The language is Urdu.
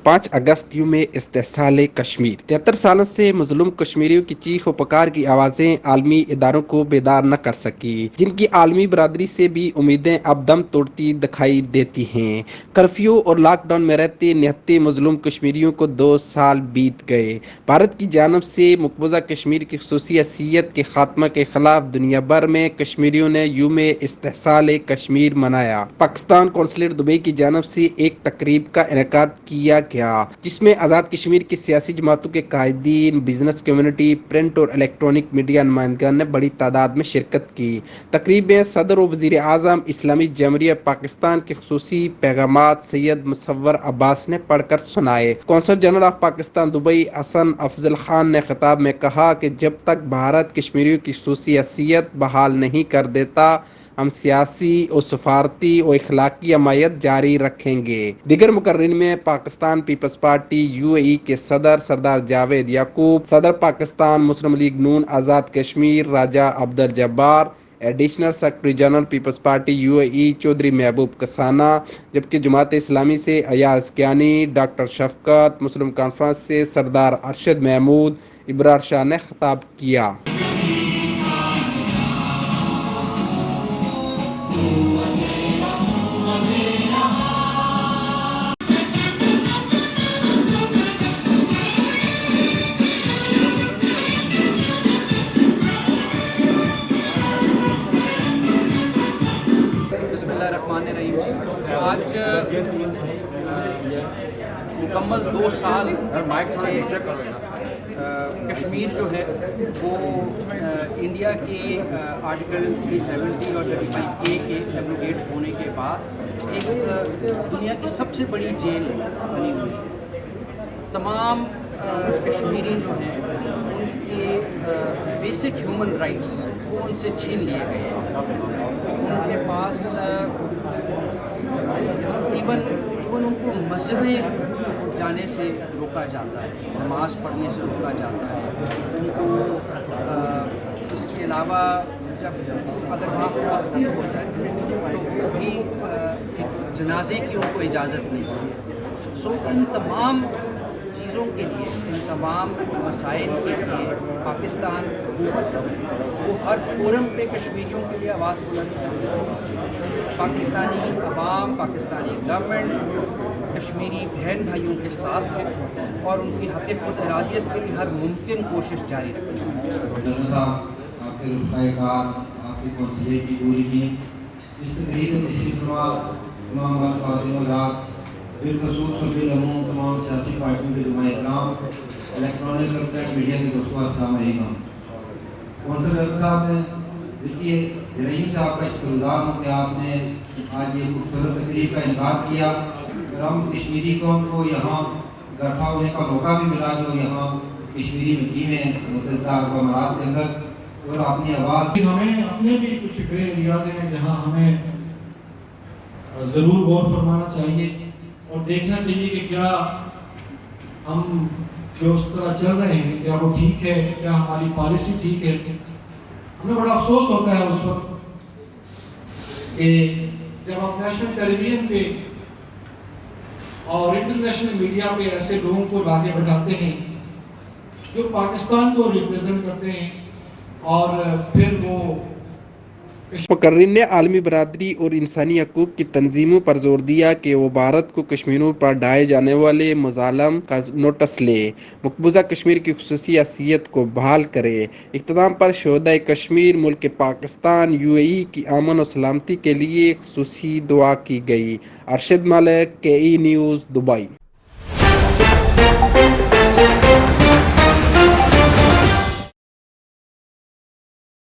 5 اگست یوم استحصال کشمیر 73 سالوں سے مظلوم کشمیریوں کی چیخ و پکار کی آوازیں عالمی اداروں کو بیدار نہ کر سکی، جن کی عالمی برادری سے بھی امیدیں اب دم توڑتی دکھائی دیتی ہیں۔ کرفیو اور لاک ڈاؤن میں رہتے نہتے مظلوم کشمیریوں کو 2 سال بیت گئے۔ بھارت کی جانب سے مقبوضہ کشمیر کی خصوصی حیثیت کے خاتمہ کے خلاف دنیا بھر میں کشمیریوں نے یوم استحصال کشمیر منایا۔ پاکستان قونصلیٹ دبئی کی جانب سے ایک تقریب کا انعقاد کیا گیا، جس میں آزاد کشمیر کی سیاسی جماعتوں کے قائدین، بزنس کمیونٹی، پرنٹ اور الیکٹرانک میڈیا نمائندگان نے بڑی تعداد میں شرکت کی۔ تقریب میں صدر و وزیر اعظم اسلامی جمہوریہ پاکستان کے خصوصی پیغامات سید مصور عباس نے پڑھ کر سنائے۔ قونصل جنرل آف پاکستان دبئی حسن افضل خان نے خطاب میں کہا کہ جب تک بھارت کشمیریوں کی خصوصی حیثیت بحال نہیں کر دیتا، ہم سیاسی اور سفارتی اور اخلاقی حمایت جاری رکھیں گے۔ دیگر مقررین میں پاکستان پیپلز پارٹی UAE کے صدر سردار جاوید یعقوب، صدر Pakistan Muslim League Noon Azad Kashmir Raja Abdul Jabbar, additional secretary general Peoples Party UAE Chaudhry Mehboob Kasana, جبکہ جماعت اسلامی سے ایاز کیانی، ڈاکٹر شفقت، مسلم کانفرنس سے سردار ارشد محمود، ابرار شاہ نے خطاب کیا۔ بسم اللہ الرحمن الرحیم جی، آج مکمل 2 سال سے کشمیر جو ہے وہ انڈیا کے آرٹیکل 370 اور 35A کے ایبروگیٹ ہونے کے بعد ایک دنیا کی سب سے بڑی جیل بنی ہوئی ہے۔ تمام کشمیری جو ہیں ان کے بیسک ہیومن رائٹس وہ ان سے چھین لیے گئے ہیں۔ ان کے پاس ایون ان کو مسجدیں جانے سے روکا جاتا ہے، نماز پڑھنے سے روکا جاتا ہے۔ ان کو اس کے علاوہ جب اگر وہاں فوت بھی ہو جائے تو وہ بھی ایک جنازے کی ان کو اجازت نہیں ہے۔ سو ان تمام چیزوں کے لیے، ان تمام مسائل کے لیے پاکستان حکومت جو ہے وہ ہر فورم پہ کشمیریوں کے لیے آواز بلند کرتی ہے۔ پاکستانی عوام، پاکستانی گورنمنٹ کشمیری بہن بھائیوں کے ساتھ ہے اور ان کی حق خود ارادیت کے لیے ہر ممکن کوشش جاری رکھتی ہے۔ آپ کے رفقائے کار، آپ کی قونصلیٹ کی پوری ٹیم، اس تقریب میں تشریف فرما تمام خواتین و حضرات، بالخصوص اور بالعموم تمام سیاسی پارٹیوں کے جماعت اکرام، الیکٹرانک اور پرنٹ میڈیا کے دوستوں، السلام علیکم۔ قونصل جنرل صاحب نے دیکھیے رحیم صاحب کا شکر گزار ہوں کہ آپ نے آج یہ خوبصورت تقریب کا انعقاد کیا اور ہم کشمیری قوم کو یہاں اکٹھا ہونے کا موقع بھی ملا، جو یہاں کشمیری مقیمیں متعدد مقامات کے اندر اور اپنی آواز۔ ہمیں اپنے بھی کچھ گرے ایریاز ہیں جہاں ہمیں ضرور غور فرمانا چاہیے اور دیکھنا چاہیے کہ کیا ہم جو اس طرح چل رہے ہیں کیا وہ ٹھیک ہے، کیا ہماری پالیسی ٹھیک ہے۔ ہمیں بڑا افسوس ہوتا ہے اس وقت کہ جب ہم نیشنل ٹیلی ویژن پہ اور انٹرنیشنل میڈیا پہ ایسے لوگوں کو لاگے بٹھاتے ہیں جو پاکستان کو ریپریزنٹ کرتے ہیں اور پھر وہ مقررین نے عالمی برادری اور انسانی حقوق کی تنظیموں پر زور دیا کہ وہ بھارت کو کشمیریوں پر ڈھائے جانے والے مظالم کا نوٹس لے، مقبوضہ کشمیر کی خصوصی حیثیت کو بحال کرے۔ اختتام پر شہدائے کشمیر ملک پاکستان UAE کی امن و سلامتی کے لیے خصوصی دعا کی گئی۔ Arshad Malik, KE news, Dubai.